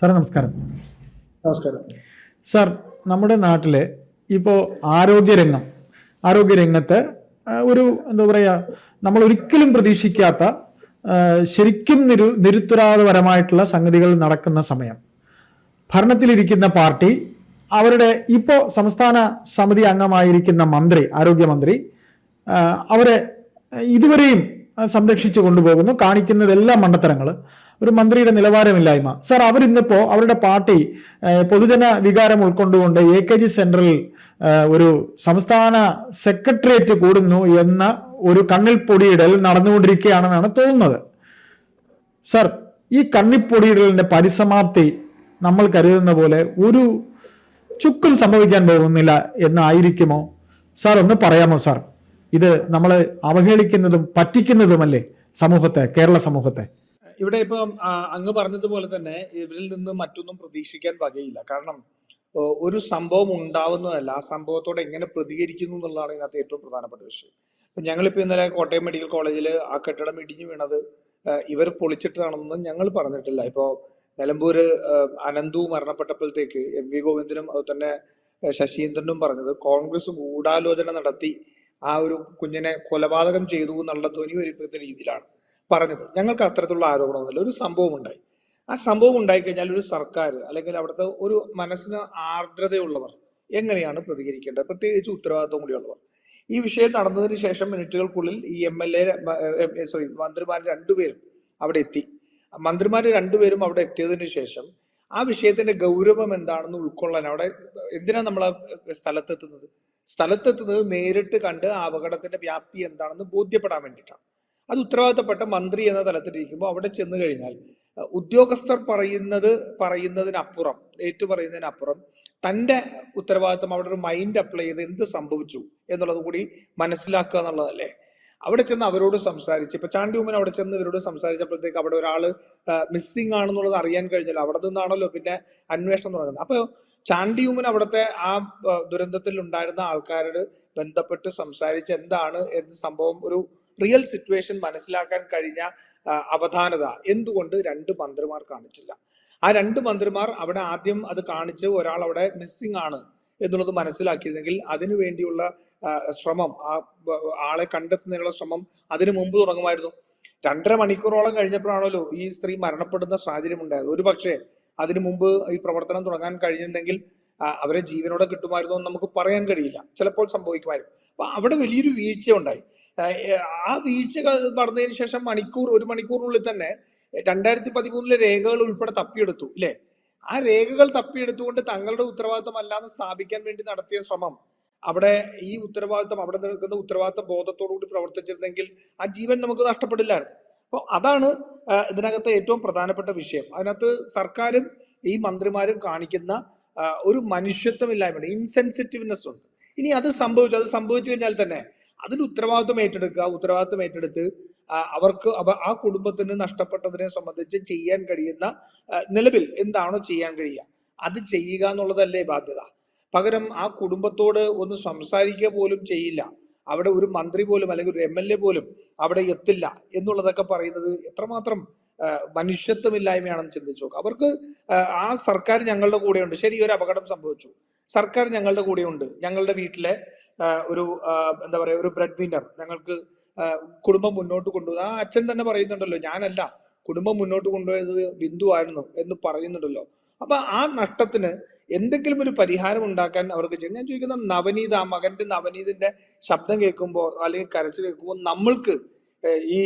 സാറേ നമസ്കാരം. നമസ്കാരം സാർ, നമ്മുടെ നാട്ടിൽ ഇപ്പോൾ ആരോഗ്യരംഗത്ത് ഒരു എന്താ പറയുക, നമ്മൾ ഒരിക്കലും പ്രതീക്ഷിക്കാത്ത ശരിക്കും നിരുത്തരവാദപരമായിട്ടുള്ള സംഗതികൾ നടക്കുന്ന സമയം. ഭരണത്തിലിരിക്കുന്ന പാർട്ടി അവരുടെ ഇപ്പോൾ സംസ്ഥാന സമിതി അംഗമായിരിക്കുന്ന ആരോഗ്യമന്ത്രി അവരെ ഇതുവരെയും സംരക്ഷിച്ചു കൊണ്ടുപോകുന്നു. കാണിക്കുന്നതെല്ലാം മണ്ടത്തരങ്ങൾ, ഒരു മന്ത്രിയുടെ നിലവാരമില്ലായ്മ. സാർ, അവരിന്നിപ്പോൾ അവരുടെ പാർട്ടി പൊതുജന വികാരം ഉൾക്കൊണ്ടുകൊണ്ട് AKG സെൻട്രലിൽ ഒരു സംസ്ഥാന സെക്രട്ടേറിയറ്റ് കൂടുന്നു എന്ന ഒരു കണ്ണിൽ പൊടിയിടൽ നടന്നുകൊണ്ടിരിക്കുകയാണെന്നാണ് തോന്നുന്നത്. സാർ, ഈ കണ്ണിപ്പൊടിയിടലിന്റെ പരിസമാപ്തി നമ്മൾ കരുതുന്ന പോലെ ഒരു ചുക്കും സംഭവിക്കാൻ പോകുന്നില്ല എന്നായിരിക്കുമോ? സാർ, ഒന്ന് പറയാമോ സാർ? ഇത് നമ്മൾ അവഹേളിക്കുന്നതും പറ്റിക്കുന്നതുമല്ലേ കേരള സമൂഹത്തെ? ഇവിടെ ഇപ്പം അങ്ങ് പറഞ്ഞതുപോലെ തന്നെ ഇവരിൽ നിന്ന് മറ്റൊന്നും പ്രതീക്ഷിക്കാൻ വകയില്ല. കാരണം ഒരു സംഭവം ഉണ്ടാവുന്നതല്ല, ആ സംഭവത്തോട് എങ്ങനെ പ്രതികരിക്കുന്നു എന്നുള്ളതാണ് ഇതിനകത്ത് ഏറ്റവും പ്രധാനപ്പെട്ട വിഷയം. ഇപ്പം ഞങ്ങളിപ്പോൾ ഇന്നലെ കോട്ടയം മെഡിക്കൽ കോളേജിൽ ആ കെട്ടിടം ഇടിഞ്ഞു വീണത് ഇവർ പൊളിച്ചിട്ടാണെന്നൊന്നും ഞങ്ങൾ പറഞ്ഞിട്ടില്ല. ഇപ്പോൾ നിലമ്പൂര് അനന്തു മരണപ്പെട്ടപ്പോഴത്തേക്ക് MV ഗോവിന്ദനും അത് തന്നെ ശശീന്ദ്രനും പറഞ്ഞത് കോൺഗ്രസ് ഗൂഢാലോചന നടത്തി ആ ഒരു കുഞ്ഞിനെ കൊലപാതകം ചെയ്തു എന്നുള്ള ധ്വനി വരിപ്പിക്കുന്ന രീതിയിലാണ് പറഞ്ഞത്. ഞങ്ങൾക്ക് അത്തരത്തിലുള്ള ആരോപണമൊന്നുമില്ല. ഒരു സംഭവം ഉണ്ടായി, ആ സംഭവം ഉണ്ടായിക്കഴിഞ്ഞാൽ ഒരു സർക്കാർ അല്ലെങ്കിൽ അവിടുത്തെ ഒരു മനസ്സിന് ആർദ്രതയുള്ളവർ എങ്ങനെയാണ് പ്രതികരിക്കേണ്ടത്, പ്രത്യേകിച്ച് ഉത്തരവാദിത്വം കൂടിയുള്ളവർ. ഈ വിഷയം നടന്നതിന് ശേഷം മിനിറ്റുകൾക്കുള്ളിൽ ഈ മന്ത്രിമാർ രണ്ടുപേരും അവിടെ എത്തി. മന്ത്രിമാർ രണ്ടുപേരും അവിടെ എത്തിയതിനു ശേഷം ആ വിഷയത്തിന്റെ ഗൗരവം എന്താണെന്ന് ഉൾക്കൊള്ളാൻ അവിടെ എന്തിനാണ് നമ്മൾ സ്ഥലത്തെത്തുന്നത് നേരിട്ട് കണ്ട് ആ അപകടത്തിന്റെ വ്യാപ്തി എന്താണെന്ന് ബോധ്യപ്പെടാൻ വേണ്ടിയിട്ടാണ്. അത് ഉത്തരവാദിത്തപ്പെട്ട മന്ത്രി എന്ന തലത്തിലിരിക്കുമ്പോൾ അവിടെ ചെന്ന് കഴിഞ്ഞാൽ ഉദ്യോഗസ്ഥർ പറയുന്നതിനപ്പുറം തൻ്റെ ഉത്തരവാദിത്തം അവിടെ ഒരു മൈൻഡ് അപ്ലൈ ചെയ്ത് എന്ത് സംഭവിച്ചു എന്നുള്ളത് കൂടി മനസ്സിലാക്കുക എന്നുള്ളതല്ലേ. അവിടെ ചെന്ന് അവരോട് സംസാരിച്ച്, ഇപ്പൊ ചാണ്ടി ഉമ്മൻ അവിടെ ചെന്ന് ഇവരോട് സംസാരിച്ചപ്പോഴത്തേക്ക് അവിടെ ഒരാൾ മിസ്സിംഗ് ആണെന്നുള്ളത് അറിയാൻ കഴിഞ്ഞാൽ അവിടെ നിന്നാണല്ലോ പിന്നെ അന്വേഷണം തുടങ്ങുന്നത്. അപ്പൊ ചാണ്ടി ഉമ്മൻ അവിടുത്തെ ആ ദുരന്തത്തിൽ ഉണ്ടായിരുന്ന ആൾക്കാരോട് ബന്ധപ്പെട്ട് സംസാരിച്ച് എന്താണ് സംഭവം, ഒരു റിയൽ സിറ്റുവേഷൻ മനസ്സിലാക്കാൻ കഴിഞ്ഞ അവധാനത എന്തുകൊണ്ട് രണ്ട് മന്ത്രിമാർ കാണിച്ചില്ല? ആ രണ്ട് മന്ത്രിമാർ അവിടെ ആദ്യം അത് കാണിച്ച് ഒരാൾ അവിടെ മിസ്സിംഗ് ആണ് എന്നുള്ളത് മനസ്സിലാക്കിയിരുന്നെങ്കിൽ അതിനു വേണ്ടിയുള്ള ശ്രമം, ആ ആളെ കണ്ടെത്തുന്നതിനുള്ള ശ്രമം അതിനു മുമ്പ് തുടങ്ങുമായിരുന്നു. 2.5 മണിക്കൂറോളം കഴിഞ്ഞപ്പോഴാണല്ലോ ഈ സ്ത്രീ മരണപ്പെടുന്ന സാഹചര്യം ഉണ്ടായത്. ഒരു പക്ഷേ അതിനു മുമ്പ് ഈ പ്രവർത്തനം തുടങ്ങാൻ കഴിഞ്ഞിട്ടുണ്ടെങ്കിൽ അവരെ ജീവനോടെ കിട്ടുമായിരുന്നോ എന്ന് നമുക്ക് പറയാൻ കഴിയില്ല. ചിലപ്പോൾ സംഭവിക്കുമായിരുന്നു. അപ്പൊ അവിടെ വലിയൊരു വീഴ്ച ഉണ്ടായി. ആ വീഴ്ച നടന്നതിന് ശേഷം ഒരു മണിക്കൂറിനുള്ളിൽ തന്നെ 2013 രേഖകൾ ഉൾപ്പെടെ തപ്പിയെടുത്തു ഇല്ലേ? ആ രേഖകൾ തപ്പിയെടുത്തുകൊണ്ട് തങ്ങളുടെ ഉത്തരവാദിത്വം അല്ലാന്ന് സ്ഥാപിക്കാൻ വേണ്ടി നടത്തിയ ശ്രമം, അവിടെ ഈ ഉത്തരവാദിത്വം അവിടെ നിൽക്കുന്ന ഉത്തരവാദിത്വ ബോധത്തോടുകൂടി പ്രവർത്തിച്ചിരുന്നെങ്കിൽ ആ ജീവൻ നമുക്ക് നഷ്ടപ്പെടില്ലായിരുന്നു. അപ്പോൾ അതാണ് ഇതിനകത്ത് ഏറ്റവും പ്രധാനപ്പെട്ട വിഷയം. അതിനകത്ത് സർക്കാരും ഈ മന്ത്രിമാരും കാണിക്കുന്ന ഒരു മനുഷ്യത്വമില്ലായ്മ, ഇൻസെൻസിറ്റീവ്നെസ് ഉണ്ട്. ഇനി അത് സംഭവിച്ചു കഴിഞ്ഞാൽ തന്നെ അതിന് ഉത്തരവാദിത്വം ഏറ്റെടുത്ത് അവർക്ക് ആ കുടുംബത്തിന് നഷ്ടപ്പെട്ടതിനെ സംബന്ധിച്ച് ചെയ്യാൻ കഴിയുന്ന നിലവിൽ എന്താണോ ചെയ്യാൻ കഴിയുക അത് ചെയ്യുക എന്നുള്ളതല്ലേ ബാധ്യത. പകരം ആ കുടുംബത്തോട് ഒന്ന് സംസാരിക്കുക പോലും ചെയ്യില്ല, അവിടെ ഒരു മന്ത്രി പോലും അല്ലെങ്കിൽ ഒരു MLA പോലും അവിടെ എത്തില്ല എന്നുള്ളതൊക്കെ പറയുന്നത് എത്രമാത്രം മനുഷ്യത്വമില്ലായ്മയാണെന്ന് ചിന്തിച്ചു നോക്കുക. അവർക്ക് ആ സർക്കാർ ഞങ്ങളുടെ കൂടെയുണ്ട്, ശരി, ഒരു അപകടം സംഭവിച്ചു, സർക്കാർ ഞങ്ങളുടെ കൂടെയുണ്ട്, ഞങ്ങളുടെ വീട്ടിലെ ഒരു എന്താ പറയുക, ഒരു ബ്രെഡ് വിന്നർ, ഞങ്ങൾക്ക് കുടുംബം മുന്നോട്ട് കൊണ്ടുപോകും. ആ അച്ഛൻ തന്നെ പറയുന്നുണ്ടല്ലോ, ഞാനല്ല കുടുംബം മുന്നോട്ട് കൊണ്ടുപോയത് ബിന്ദു ആയിരുന്നു എന്ന് പറയുന്നുണ്ടല്ലോ. അപ്പൊ ആ നഷ്ടത്തിന് എന്തെങ്കിലും ഒരു പരിഹാരം ഉണ്ടാക്കാൻ അവർക്ക് ചെയ്യും. ഞാൻ ചോദിക്കുന്ന നവനീത്, ആ മകന്റെ നവനീതിന്റെ ശബ്ദം കേൾക്കുമ്പോൾ അല്ലെങ്കിൽ കരച്ചിൽ കേൾക്കുമ്പോൾ നമ്മൾക്ക് ഈ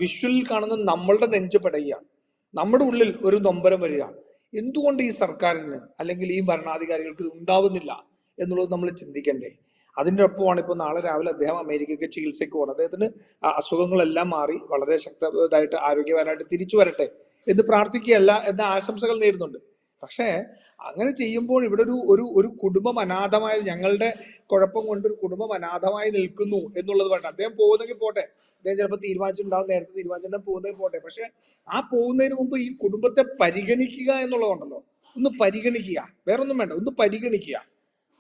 വിഷ്വലിൽ കാണുന്ന നമ്മളുടെ നെഞ്ച് പടയുകയാണ്, നമ്മുടെ ഉള്ളിൽ ഒരു നൊമ്പരം വരികയാണ്. എന്തുകൊണ്ട് ഈ സർക്കാരിന് അല്ലെങ്കിൽ ഈ ഭരണാധികാരികൾക്ക് ഉണ്ടാവുന്നില്ല എന്നുള്ളത് നമ്മൾ ചിന്തിക്കണ്ടേ? അതിൻ്റെ ഒപ്പമാണ് ഇപ്പോൾ നാളെ രാവിലെ അദ്ദേഹം അമേരിക്കയ്ക്ക് ചികിത്സയ്ക്ക് പോകണം. അദ്ദേഹത്തിന് അസുഖങ്ങളെല്ലാം മാറി വളരെ ശക്തമായിട്ട് ആരോഗ്യവാനായിട്ട് തിരിച്ചു വരട്ടെ എന്ന് പ്രാർത്ഥിക്കുകയല്ല എന്ന ആശംസകൾ നേരുന്നുണ്ട്. പക്ഷേ അങ്ങനെ ചെയ്യുമ്പോൾ ഇവിടെ ഒരു കുടുംബം അനാഥമായി, ഞങ്ങളുടെ കുഴപ്പം കൊണ്ട് ഒരു കുടുംബം അനാഥമായി നിൽക്കുന്നു എന്നുള്ളത് വേണ്ട. അദ്ദേഹം പോകുന്നെങ്കിൽ പോട്ടെ, അദ്ദേഹം ചിലപ്പോൾ തീരുമാനിച്ചിട്ടുണ്ടാവും, നേരത്തെ തീരുമാനിച്ചിട്ടുണ്ടാവും, പോകുന്നെങ്കിൽ പോട്ടെ. പക്ഷെ ആ പോകുന്നതിന് മുമ്പ് ഈ കുടുംബത്തെ പരിഗണിക്കുക എന്നുള്ളതുണ്ടല്ലോ, ഒന്ന് പരിഗണിക്കുക, വേറൊന്നും വേണ്ട, ഒന്ന് പരിഗണിക്കുക.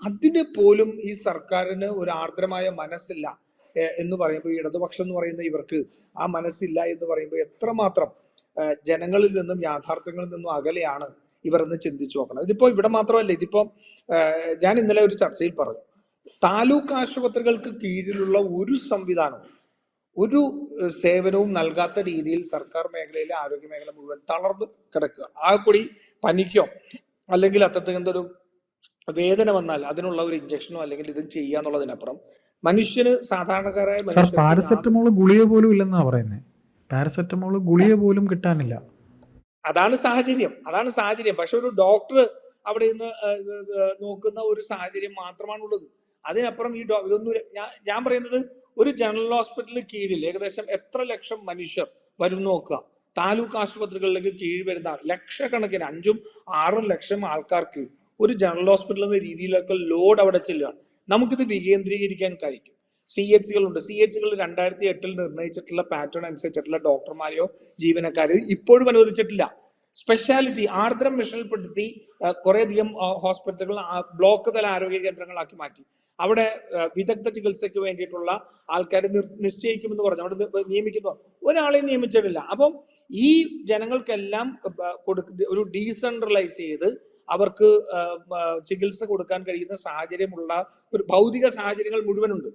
അതിന് പോലും ഈ സർക്കാരിന് ഒരു ആർദ്രമായ മനസ്സില്ല എന്ന് പറയുമ്പോൾ, ഈ ഇടതുപക്ഷം എന്ന് പറയുന്ന ഇവർക്ക് ആ മനസ്സില്ല എന്ന് പറയുമ്പോൾ എത്രമാത്രം ജനങ്ങളിൽ നിന്നും യാഥാർത്ഥ്യങ്ങളിൽ നിന്നും അകലെയാണ് ഇവർ ഒന്ന് ചിന്തിച്ചു നോക്കണം. ഇതിപ്പോ ഇവിടെ മാത്രമല്ല, ഇതിപ്പോ ഞാൻ ഇന്നലെ ഒരു ചർച്ചയിൽ പറഞ്ഞു, താലൂക്ക് ആശുപത്രികൾക്ക് കീഴിലുള്ള ഒരു സംവിധാനവും ഒരു സേവനവും നൽകാത്ത രീതിയിൽ സർക്കാർ മേഖലയിലെ ആരോഗ്യ മേഖല മുഴുവൻ തളർന്നു കിടക്കുക. ആ കൂടി പനിക്കോ അല്ലെങ്കിൽ അത്തരത്തിൽ എന്തൊരു വേദന വന്നാൽ അതിനുള്ള ഒരു ഇഞ്ചക്ഷനോ അല്ലെങ്കിൽ ഇതും ചെയ്യാന്നുള്ളതിനപ്പുറം മനുഷ്യന് സാധാരണക്കാരായ സാർ മനുഷ്യർക്ക് പാരസെറ്റമോൾ ഗുളിക പോലും ഇല്ലെന്നാ പറയുന്നത്. പാരസെറ്റമോൾ ഗുളിക പോലും കിട്ടാനില്ല. അതാണ് സാഹചര്യം. പക്ഷെ ഒരു ഡോക്ടർ അവിടെ നിന്ന് നോക്കുന്ന ഒരു സാഹചര്യം മാത്രമാണുള്ളത്. അതിനപ്പുറം ഇതൊന്നും ഞാൻ പറയുന്നത്, ഒരു ജനറൽ ഹോസ്പിറ്റലിന് കീഴിൽ ഏകദേശം എത്ര ലക്ഷം മനുഷ്യർ വരും നോക്കുക. താലൂക്ക് ആശുപത്രികളിലേക്ക് കീഴിൽ വരുന്ന ലക്ഷക്കണക്കിന് 5-6 ലക്ഷം ആൾക്കാർക്ക് ഒരു ജനറൽ ഹോസ്പിറ്റൽ എന്ന രീതിയിലൊക്കെ ലോഡ് അവിടെ ചെല്ലുകയാണ്. നമുക്കിത് വികേന്ദ്രീകരിക്കാൻ കഴിയും. CHC കളുണ്ട്. CHC കൾ 2008 നിർണയിച്ചിട്ടുള്ള പാറ്റേൺ അനുസരിച്ചിട്ടുള്ള ഡോക്ടർമാരെയോ ജീവനക്കാരെയോ ഇപ്പോഴും അനുവദിച്ചിട്ടില്ല. സ്പെഷ്യാലിറ്റി ആർദ്രം മിഷനിൽപ്പെടുത്തി കുറേയധികം ഹോസ്പിറ്റലുകൾ ബ്ലോക്ക് തല ആരോഗ്യ കേന്ദ്രങ്ങളാക്കി മാറ്റി. അവിടെ വിദഗ്ധ ചികിത്സയ്ക്ക് വേണ്ടിയിട്ടുള്ള ആൾക്കാരെ നിശ്ചയിക്കുമെന്ന് പറഞ്ഞു അവിടെ നിയമിക്കുന്നു. ഒരാളെയും നിയമിച്ചിട്ടില്ല. അപ്പം ഈ ജനങ്ങൾക്കെല്ലാം ഒരു ഡീസെൻട്രലൈസ് ചെയ്ത് അവർക്ക് ചികിത്സ കൊടുക്കാൻ കഴിയുന്ന സാഹചര്യമുള്ള ഒരു ഭൗതിക സാഹചര്യങ്ങൾ മുഴുവനുണ്ട്.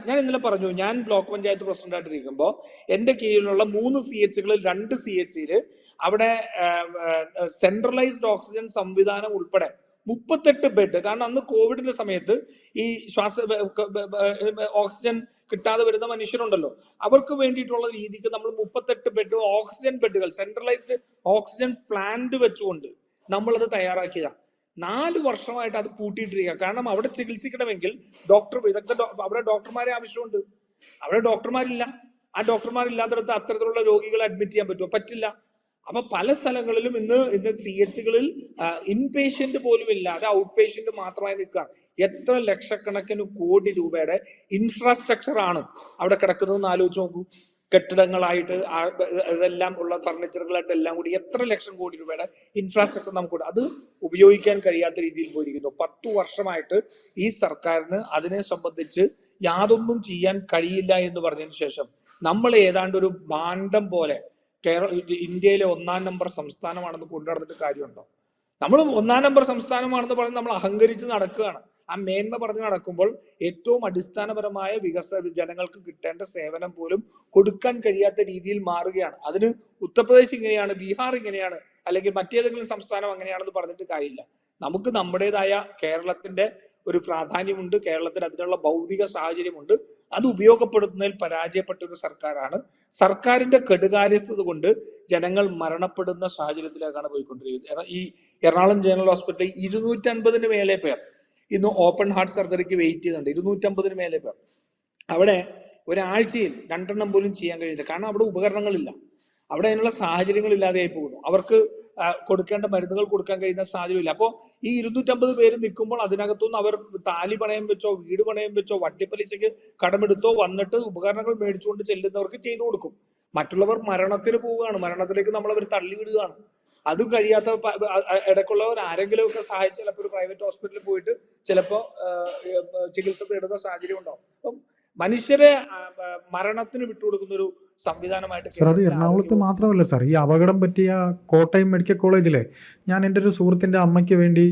ഞാൻ ഇന്നലെ പറഞ്ഞു, ഞാൻ ബ്ലോക്ക് പഞ്ചായത്ത് പ്രസിഡന്റായിട്ടിരിക്കുമ്പോൾ എൻ്റെ കീഴിലുള്ള 3 CHC കളിൽ 2 CHC അവിടെ സെൻട്രലൈസ്ഡ് ഓക്സിജൻ സംവിധാനം ഉൾപ്പെടെ 38 ബെഡ്. കാരണം അന്ന് കോവിഡിന്റെ സമയത്ത് ഈ ഓക്സിജൻ കിട്ടാതെ വരുന്ന മനുഷ്യരുണ്ടല്ലോ, അവർക്ക് വേണ്ടിയിട്ടുള്ള രീതിക്ക് നമ്മൾ 38 ബെഡ് ഓക്സിജൻ ബെഡുകൾ സെൻട്രലൈസ്ഡ് ഓക്സിജൻ പ്ലാന്റ് വെച്ചുകൊണ്ട് നമ്മളത് തയ്യാറാക്കിയതാണ്. 4 വർഷമായിട്ട് അത് പൂട്ടിയിട്ടിരിക്കുക. കാരണം അവിടെ ചികിത്സിക്കണമെങ്കിൽ അവിടെ ഡോക്ടർമാരെ ആവശ്യമുണ്ട്. അവിടെ ഡോക്ടർമാരില്ല. ആ ഡോക്ടർമാരില്ലാത്തടത്ത് അത്തരത്തിലുള്ള രോഗികളെ അഡ്മിറ്റ് ചെയ്യാൻ പറ്റുമോ? പറ്റില്ല. അപ്പൊ പല സ്ഥലങ്ങളിലും ഇന്ന് CHC കളിൽ ഇൻപേഷ്യന്റ് പോലും ഇല്ലാതെ ഔട്ട് പേഷ്യന്റ് മാത്രമായി നിൽക്കുകയാണ്. എത്ര ലക്ഷക്കണക്കിന് കോടി രൂപയുടെ ഇൻഫ്രാസ്ട്രക്ചർ ആണ് അവിടെ കിടക്കുന്നതെന്ന് ആലോചിച്ച് നോക്കൂ. കെട്ടിടങ്ങളായിട്ട് ഇതെല്ലാം ഉള്ള ഫർണിച്ചറുകളായിട്ട് എല്ലാം കൂടി എത്ര ലക്ഷം കോടി രൂപയുടെ ഇൻഫ്രാസ്ട്രക്ചർ നമുക്കുണ്ട്. അത് ഉപയോഗിക്കാൻ കഴിയാത്ത രീതിയിൽ പോയിരിക്കുന്നു. 10 വർഷമായിട്ട് ഈ സർക്കാരിന് അതിനെ സംബന്ധിച്ച് യാതൊന്നും ചെയ്യാൻ കഴിയില്ല എന്ന് പറഞ്ഞതിന് ശേഷം നമ്മൾ ഏതാണ്ട് ഒരു ഭാണ്ഡം പോലെ ഇന്ത്യയിലെ 1-ാം നമ്പർ സംസ്ഥാനമാണെന്ന് കൊണ്ടുനടന്നിട്ട് കാര്യമുണ്ടോ? നമ്മൾ 1-ാം നമ്പർ സംസ്ഥാനമാണെന്ന് പറഞ്ഞ് നമ്മൾ അഹങ്കരിച്ച് നടക്കുകയാണ്. ആ മേന്മ പറഞ്ഞ് നടക്കുമ്പോൾ ഏറ്റവും അടിസ്ഥാനപരമായ ജനങ്ങൾക്ക് കിട്ടേണ്ട സേവനം പോലും കൊടുക്കാൻ കഴിയാത്ത രീതിയിൽ മാറുകയാണ്. അതിന് ഉത്തർപ്രദേശ് ഇങ്ങനെയാണ്, ബീഹാർ ഇങ്ങനെയാണ്, അല്ലെങ്കിൽ മറ്റേതെങ്കിലും സംസ്ഥാനം അങ്ങനെയാണെന്ന് പറഞ്ഞിട്ട് കാര്യമില്ല. നമുക്ക് നമ്മുടേതായ കേരളത്തിന്റെ ഒരു പ്രാധാന്യമുണ്ട്. കേരളത്തിന് അതിനുള്ള ഭൗതിക സാഹചര്യമുണ്ട്. അത് ഉപയോഗപ്പെടുത്തുന്നതിൽ പരാജയപ്പെട്ട ഒരു സർക്കാരാണ്. സർക്കാരിന്റെ കെടുകാര്യസ്ഥത കൊണ്ട് ജനങ്ങൾ മരണപ്പെടുന്ന സാഹചര്യത്തിലേക്കാണ് പോയിക്കൊണ്ടിരിക്കുന്നത്. ഈ എറണാകുളം ജനറൽ ഹോസ്പിറ്റലിൽ 250 മേലെ പേർ ഇന്ന് ഓപ്പൺ ഹാർട്ട് സർജറിക്ക് വെയിറ്റ് ചെയ്യുന്നുണ്ട്. 250 മേലെ പേർ. അവിടെ ഒരാഴ്ചയിൽ 2 പോലും ചെയ്യാൻ കഴിയില്ല. കാരണം അവിടെ ഉപകരണങ്ങളില്ല. അവിടെ അതിനുള്ള സാഹചര്യങ്ങൾ ഇല്ലാതെയായി പോകുന്നു. അവർക്ക് കൊടുക്കേണ്ട മരുന്നുകൾ കൊടുക്കാൻ കഴിയുന്ന സാഹചര്യമില്ല. അപ്പോൾ ഈ 250 പേര് നിൽക്കുമ്പോൾ അതിനകത്തുനിന്ന് അവർ താലി പണയം വെച്ചോ വീട് പണയം വെച്ചോ വട്ടിപ്പലിശയ്ക്ക് കടമെടുത്തോ വന്നിട്ട് ഉപകരണങ്ങൾ മേടിച്ചുകൊണ്ട് ചെല്ലുന്നവർക്ക് ചെയ്തു കൊടുക്കും. മറ്റുള്ളവർ മരണത്തിന് പോവുകയാണ്. മരണത്തിലേക്ക് നമ്മളവർ തള്ളിവിടുകയാണ്. അതും കഴിയാത്ത ഇടയ്ക്കുള്ളവർ ആരെങ്കിലും ഒക്കെ സഹായിച്ച് ചിലപ്പോൾ ഒരു പ്രൈവറ്റ് ഹോസ്പിറ്റലിൽ പോയിട്ട് ചിലപ്പോൾ ചികിത്സ തേടുന്ന സാഹചര്യം ഉണ്ടാവും. അപ്പം മനുഷ്യരെ മരണത്തിന് വിട്ടുകൊടുക്കുന്ന ഒരു സംവിധാനമായിട്ട് സാർ അത് എറണാകുളത്ത് മാത്രമല്ല സാർ, ഈ അപകടം പറ്റിയ കോട്ടയം മെഡിക്കൽ കോളേജിലെ ഞാൻ എൻ്റെ ഒരു സുഹൃത്തിൻ്റെ അമ്മയ്ക്ക് വേണ്ടി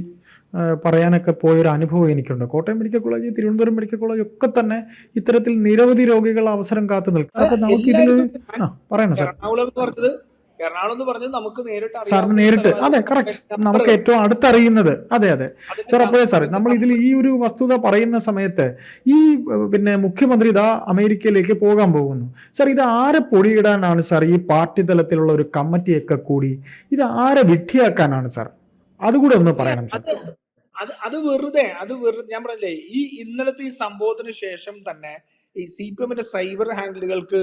പറയാനൊക്കെ പോയൊരു അനുഭവം എനിക്കുണ്ട്. Kottayam medical college, Thiruvananthapuram medical college ഒക്കെ തന്നെ ഇത്തരത്തിൽ നിരവധി രോഗികൾ അവസരം കാത്തു നിൽക്കും. അപ്പൊ നമുക്ക് ഇതിൽ പറയണം സാർ. എറണാകുളം എന്ന് പറഞ്ഞത് നമുക്ക് സാറിന് നേരിട്ട്, അതെ കറക്റ്റ്, നമുക്ക് ഏറ്റവും അടുത്തറിയുന്നത്. അതെ സാർ. അപ്പോഴേ സാർ നമ്മൾ ഇതിൽ ഈ ഒരു വസ്തുത പറയുന്ന സമയത്ത് ഈ മുഖ്യമന്ത്രി ഇതാ അമേരിക്കയിലേക്ക് പോകാൻ പോകുന്നു. സാർ ഇത് ആരെ പൊടിയിടാനാണ് സാർ? ഈ പാർട്ടി തലത്തിലുള്ള ഒരു കമ്മിറ്റിയൊക്കെ കൂടി ഇത് ആരെ വിഡ്ഢിയാക്കാനാണ് സാർ? അതുകൂടെ ഒന്ന് പറയണം സാർ. അത് വെറുതെ ഞാൻ പറഞ്ഞില്ലേ, ഈ ഇന്നലത്തെ ഈ സംഭവത്തിന് ശേഷം തന്നെ ഈ CPM സൈബർ ഹാൻഡിലുകൾക്ക്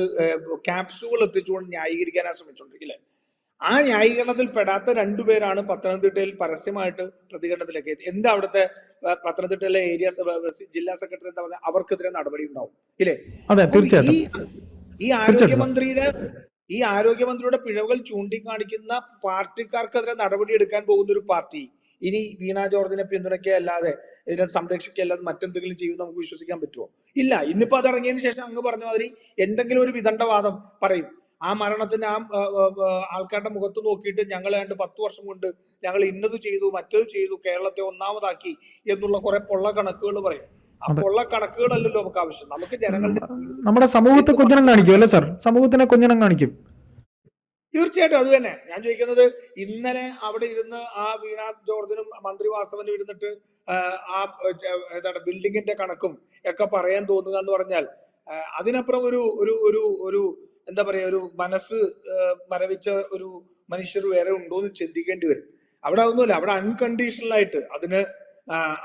ക്യാപ്സുകൾ എത്തിച്ചുകൊണ്ട് ന്യായീകരിക്കാനാണ് ശ്രമിച്ചുകൊണ്ടിരിക്കില്ലേ. ആ ന്യായീകരണത്തിൽ പെടാത്ത 2 പേരാണ് പത്തനംതിട്ടയിൽ പരസ്യമായിട്ട് പ്രതികരണത്തിലേക്ക്. എന്താ അവിടുത്തെ പത്തനംതിട്ടയിലെ ജില്ലാ സെക്രട്ടറി എന്താ പറഞ്ഞാൽ അവർക്കെതിരെ നടപടി ഉണ്ടാവും ഇല്ലേ? ഈ ആരോഗ്യമന്ത്രിയുടെ പിഴവുകൾ ചൂണ്ടിക്കാണിക്കുന്ന പാർട്ടിക്കാർക്കെതിരെ നടപടി എടുക്കാൻ പോകുന്ന ഒരു പാർട്ടി ഇനി വീണ ജോർജിനെ പിന്തുണയ്ക്കുക അല്ലാതെ ഇതിനെ സംരക്ഷിക്കുക അല്ലാതെ മറ്റെന്തെങ്കിലും ചെയ്യുമെന്ന് നമുക്ക് വിശ്വസിക്കാൻ പറ്റുമോ? ഇല്ല. ഇന്നിപ്പോ അത് ഇറങ്ങിയതിന് ശേഷം അങ്ങ് പറഞ്ഞ മാതിരി എന്തെങ്കിലും ഒരു വിദണ്ഡവാദം പറയും. ആ മരണത്തിന് ആൾക്കാരുടെ മുഖത്ത് നോക്കിയിട്ട് ഞങ്ങൾ 10 വർഷം കൊണ്ട് ഞങ്ങൾ ഇന്നത് ചെയ്തു, മറ്റത് ചെയ്തു, കേരളത്തെ ഒന്നാമതാക്കി എന്നുള്ള കുറെ പൊള്ള കണക്കുകൾ പറയും. ആ പൊള്ള കണക്കുകളല്ലല്ലോ നമുക്ക് ആവശ്യം. നമുക്ക് ജനങ്ങളുടെ നമ്മുടെ സമൂഹത്തെ കൊഞ്ഞനം കാണിക്കും അല്ലേ സാർ? സമൂഹത്തിനെ കൊഞ്ഞനം കാണിക്കും. തീർച്ചയായിട്ടും അത് തന്നെ ഞാൻ ചോദിക്കുന്നത്. ഇന്നലെ അവിടെ ഇരുന്ന് ആ വീണ ജോർജിനും മന്ത്രി വാസവനും ഇരുന്നിട്ട് എന്താണ് ബിൽഡിങ്ങിന്റെ കണക്കും ഒക്കെ പറയാൻ തോന്നുക എന്ന് പറഞ്ഞാൽ അതിനപ്പുറം ഒരു ഒരു ഒരു ഒരു എന്താ പറയാ, ഒരു മനസ്സ് മരവിച്ച ഒരു മനുഷ്യർ വേറെ ഉണ്ടോ എന്ന് ചിന്തിക്കേണ്ടി വരും. അവിടെ ഒന്നുമില്ല. അവിടെ അൺകണ്ടീഷണൽ ആയിട്ട് അതിന്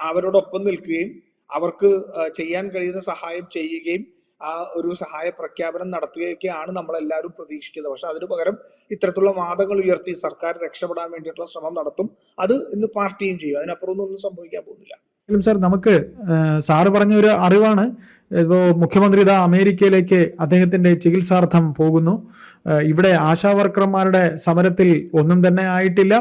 അവരോടൊപ്പം നിൽക്കുകയും അവർക്ക് ചെയ്യാൻ കഴിയുന്ന സഹായം ചെയ്യുകയും ആ ഒരു സഹായ പ്രഖ്യാപനം നടത്തുകയൊക്കെയാണ് നമ്മളെല്ലാവരും പ്രതീക്ഷിക്കുന്നത്. പക്ഷെ അതിനു പകരം ഇത്തരത്തിലുള്ള വാദങ്ങൾ ഉയർത്തി സർക്കാർ രക്ഷപ്പെടാൻ വേണ്ടിയിട്ടുള്ള ശ്രമം നടത്തും. അത് ഇന്ന് പാർട്ടിയും ചെയ്യും. അതിനപ്പുറം ഒന്നും സംഭവിക്കാൻ പോകുന്നില്ല. സാർ, നമുക്ക് സാറ് പറഞ്ഞ ഒരു അറിവാണ്. ഇപ്പോൾ മുഖ്യമന്ത്രി ഇതാ അമേരിക്കയിലേക്ക് അദ്ദേഹത്തിന്റെ ചികിത്സാർത്ഥം പോകുന്നു. ഇവിടെ ആശാവർക്കർമാരുടെ സമരത്തിൽ ഒന്നും തന്നെ ആയിട്ടില്ല.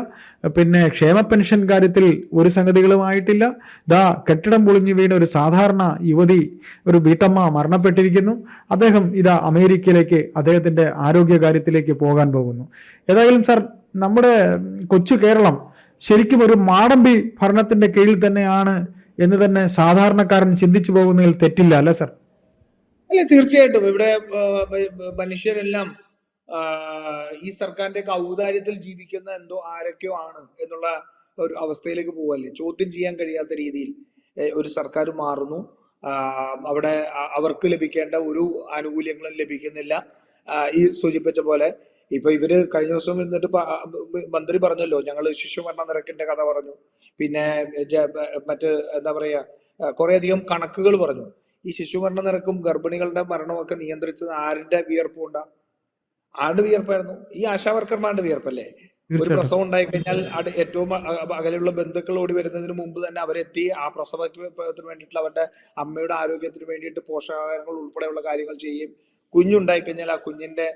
പിന്നെ ക്ഷേമ പെൻഷൻ കാര്യത്തിൽ ഒരു സംഗതികളും ആയിട്ടില്ല. ദാ കെട്ടിടം പൊളിഞ്ഞു വീണ ഒരു സാധാരണ യുവതി, ഒരു വീട്ടമ്മ മരണപ്പെട്ടിരിക്കുന്നു. അദ്ദേഹം ഇതാ അമേരിക്കയിലേക്ക് അദ്ദേഹത്തിന്റെ ആരോഗ്യകാര്യത്തിലേക്ക് പോകാൻ പോകുന്നു. ഏതായാലും സാർ, നമ്മുടെ കൊച്ചു കേരളം ശരിക്കും ഒരു മാടമ്പി ഭരണത്തിന്റെ കീഴിൽ തന്നെയാണ് എന്ന് തന്നെ സാധാരണക്കാരൻ ചിന്തിച്ചു പോകുന്നതിൽ തെറ്റില്ല അല്ലെ സർ? അല്ലെ, തീർച്ചയായിട്ടും. ഇവിടെ മനുഷ്യരെല്ലാം ഈ സർക്കാരിന്റെ ഔദാര്യത്തിൽ ജീവിക്കുന്ന എന്തോ ആരൊക്കെയോ ആണ് എന്നുള്ള ഒരു അവസ്ഥയിലേക്ക് പോവല്ലേ. ചോദ്യം ചെയ്യാൻ കഴിയാത്ത രീതിയിൽ ഒരു സർക്കാർ മാറുന്നു. അവിടെ അവർക്ക് ലഭിക്കേണ്ട ഒരു ആനുകൂല്യങ്ങളും ലഭിക്കുന്നില്ല. ഈ സൂചിപ്പിച്ച പോലെ ഇപ്പൊ ഇവര് കഴിഞ്ഞ ദിവസം എന്നിട്ട് മന്ത്രി പറഞ്ഞല്ലോ, ഞങ്ങൾ ശിശുമരണ നിരക്കിന്റെ കഥ പറഞ്ഞു. പിന്നെ മറ്റ് എന്താ പറയാ, കുറേയധികം കണക്കുകൾ പറഞ്ഞു. ഈ ശിശുമരണ നിരക്കും ഗർഭിണികളുടെ മരണവും ഒക്കെ നിയന്ത്രിച്ചത് ആരുടെ വിയർപ്പ് കൊണ്ടാ? ആരുടെ വിയർപ്പായിരുന്നു? ഈ ആശാവർക്കർമാരുടെ വിയർപ്പല്ലേ? ഒരു പ്രസവം ഉണ്ടായിക്കഴിഞ്ഞാൽ ഏറ്റവും അകലെയുള്ള ബന്ധുക്കൾ ഓടി വരുന്നതിന് മുമ്പ് തന്നെ അവരെത്തി ആ പ്രസവത്തിന് വേണ്ടിയിട്ടുള്ള അവരുടെ അമ്മയുടെ ആരോഗ്യത്തിന് വേണ്ടിയിട്ട് പോഷകാഹാരങ്ങൾ ഉൾപ്പെടെയുള്ള കാര്യങ്ങൾ ചെയ്യും. കുഞ്ഞുണ്ടായിക്കഴിഞ്ഞാൽ ആ കുഞ്ഞിന്റെ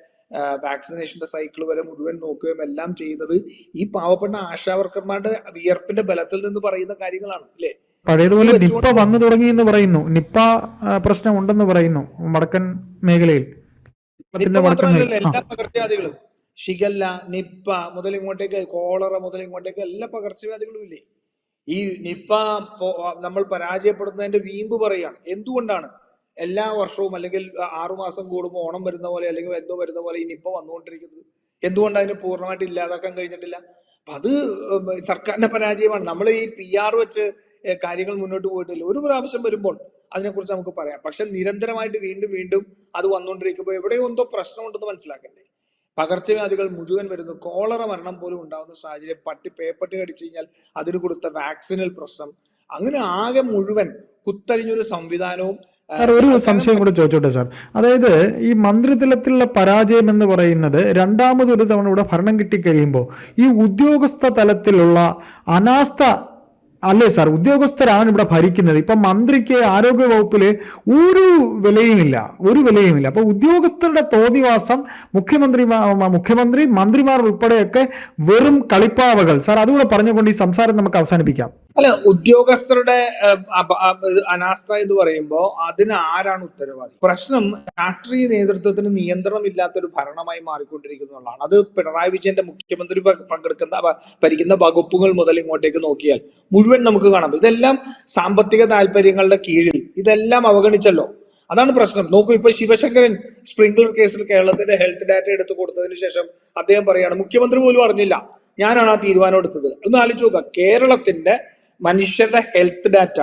വാക്സിനേഷന്റെ സൈക്കിൾ വരെ മുഴുവൻ നോക്കുകയും എല്ലാം ചെയ്യുന്നത് ഈ പാവപ്പെട്ട ആശാവർക്കർമാരുടെ വിയർപ്പിന്റെ ബലത്തിൽ നിന്ന് പറയുന്ന കാര്യങ്ങളാണ് അല്ലേ? പഴയതുപോലെ നിപ്പ വന്നു തുടങ്ങി എന്ന് പറയുന്നു. നിപ്പ പ്രശ്നം ഉണ്ടെന്ന് പറയുന്നു വടക്കൻ മേഖലയിൽ. എല്ലാ പകർച്ചവ്യാധികളും, ഷിഗല്ല, നിപ്പ മുതൽ ഇങ്ങോട്ടേക്ക്, കോളറ മുതൽ ഇങ്ങോട്ടേക്ക് എല്ലാ പകർച്ചവ്യാധികളും ഇല്ലേ? ഈ നിപ്പ നമ്മൾ പരാജയപ്പെടുന്നതിന്റെ വീമ്പ് പറയാണ്. എന്തുകൊണ്ടാണ് എല്ലാ വർഷവും അല്ലെങ്കിൽ 6 മാസം കൂടുമ്പോൾ ഓണം വരുന്ന പോലെ അല്ലെങ്കിൽ എന്തോ വരുന്ന പോലെ ഈ നിപ്പ വന്നുകൊണ്ടിരിക്കുന്നത്? എന്തുകൊണ്ട് അതിന് പൂർണ്ണമായിട്ട് ഇല്ലാതാക്കാൻ കഴിഞ്ഞിട്ടില്ല? അപ്പൊ അത് സർക്കാരിന്റെ പരാജയമാണ്. നമ്മൾ ഈ PR വെച്ച് കാര്യങ്ങൾ മുന്നോട്ട് പോയിട്ടില്ല. ഒരു പ്രാവശ്യം വരുമ്പോൾ അതിനെക്കുറിച്ച് നമുക്ക് പറയാം. പക്ഷെ നിരന്തരമായിട്ട് വീണ്ടും വീണ്ടും അത് വന്നുകൊണ്ടിരിക്കുമ്പോൾ എവിടെയോ എന്തോ പ്രശ്നമുണ്ടെന്ന് മനസ്സിലാക്കണ്ടേ? പകർച്ചവ്യാധികൾ മുഴുവൻ വരുന്നു. കോളറ മരണം പോലും ഉണ്ടാകുന്ന സാഹചര്യം. പേപ്പട്ടി കടിച്ചു കഴിഞ്ഞാൽ അതിന് കൊടുത്ത വാക്സിനിൽ പ്രശ്നം. അങ്ങനെ ആകെ മുഴുവൻ കുത്തഴിഞ്ഞൊരു സംവിധാനവും. ഒരു സംശയം കൂടെ ചോദിച്ചോട്ടെ സാർ. അതായത് ഈ മന്ത്രിതലത്തിലുള്ള പരാജയം എന്ന് പറയുന്നത് രണ്ടാമതൊരു തവണ ഇവിടെ ഭരണം കിട്ടിക്കഴിയുമ്പോൾ ഈ ഉദ്യോഗസ്ഥ തലത്തിലുള്ള അനാസ്ഥ അല്ലേ സാർ? ഉദ്യോഗസ്ഥരാണ് ഇവിടെ ഭരിക്കുന്നത്. ഇപ്പൊ മന്ത്രിക്ക് ആരോഗ്യ വകുപ്പില് ഒരു വിലയുമില്ല. അപ്പൊ ഉദ്യോഗസ്ഥരുടെ തോന്നിവാസം മുഖ്യമന്ത്രി മന്ത്രിമാർ ഉൾപ്പെടെയൊക്കെ വെറും കളിപ്പാവകൾ. സാർ, അതുകൂടെ പറഞ്ഞുകൊണ്ട് ഈ സംസാരം നമുക്ക് അവസാനിപ്പിക്കാം. അല്ല, ഉദ്യോഗസ്ഥരുടെ അനാസ്ഥ എന്ന് പറയുമ്പോൾ അതിന് ആരാണ് ഉത്തരവാദി? പ്രശ്നം രാഷ്ട്രീയ നേതൃത്വത്തിന് നിയന്ത്രണം ഇല്ലാത്തൊരു ഭരണമായി മാറിക്കൊണ്ടിരിക്കുന്നതാണ്. അത് പിണറായി വിജയന്റെ മുഖ്യമന്ത്രി ഭരിക്കുന്ന വകുപ്പുകൾ മുതൽ ഇങ്ങോട്ടേക്ക് നോക്കിയാൽ മുഴുവൻ നമുക്ക് കാണാം. ഇതെല്ലാം സാമ്പത്തിക താല്പര്യങ്ങളുടെ കീഴിൽ ഇതെല്ലാം അവഗണിച്ചല്ലോ. അതാണ് പ്രശ്നം. നോക്കൂ, ഇപ്പൊ ശിവശങ്കരൻ സ്പ്രിംഗ്ലർ കേസിൽ കേരളത്തിന്റെ ഹെൽത്ത് ഡാറ്റ എടുത്തു കൊടുത്തതിന് ശേഷം അദ്ദേഹം പറയാണ്, മുഖ്യമന്ത്രി പോലും അറിഞ്ഞില്ല, ഞാനാണ് ആ തീരുമാനം എടുത്തത്. ഒന്ന് ആലോചിച്ച് നോക്കുക. കേരളത്തിന്റെ മനുഷ്യരുടെ ഹെൽത്ത് ഡാറ്റ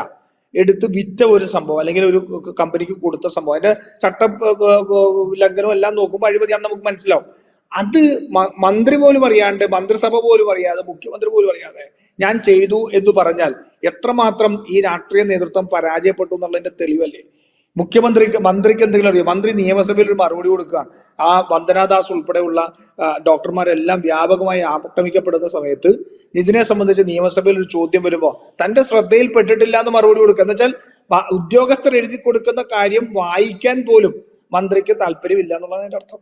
എടുത്ത് വിറ്റ ഒരു സംഭവം അല്ലെങ്കിൽ ഒരു കമ്പനിക്ക് കൊടുത്ത സംഭവം, അതിന്റെ ചട്ട ലംഘനം എല്ലാം നോക്കുമ്പോൾ അഴിമതിയാണെന്ന് നമുക്ക് മനസ്സിലാവും. അത് മന്ത്രി പോലും അറിയാണ്ട്, മന്ത്രിസഭ പോലും അറിയാതെ, മുഖ്യമന്ത്രി പോലും അറിയാതെ ഞാൻ ചെയ്തു എന്ന് പറഞ്ഞാൽ എത്രമാത്രം ഈ രാഷ്ട്രീയ നേതൃത്വം പരാജയപ്പെട്ടു എന്നുള്ളതിന്റെ തെളിവല്ലേ? മന്ത്രിക്ക് എന്തെങ്കിലും അറിയാം? മന്ത്രി നിയമസഭയിൽ ഒരു മറുപടി കൊടുക്കുകയാണ്. ആ വന്ദനാദാസ് ഉൾപ്പെടെയുള്ള ഡോക്ടർമാരെല്ലാം വ്യാപകമായി ആക്രമിക്കപ്പെടുന്ന സമയത്ത് ഇതിനെ സംബന്ധിച്ച് നിയമസഭയിൽ ഒരു ചോദ്യം വരുമ്പോൾ തന്റെ ശ്രദ്ധയിൽപ്പെട്ടിട്ടില്ല എന്ന് മറുപടി കൊടുക്കുക. എന്ന് വെച്ചാൽ ഉദ്യോഗസ്ഥർ എഴുതി കൊടുക്കുന്ന കാര്യം വായിക്കാൻ പോലും മന്ത്രിക്ക് താല്പര്യമില്ല എന്നുള്ളതാണ് അതിന്റെ അർത്ഥം.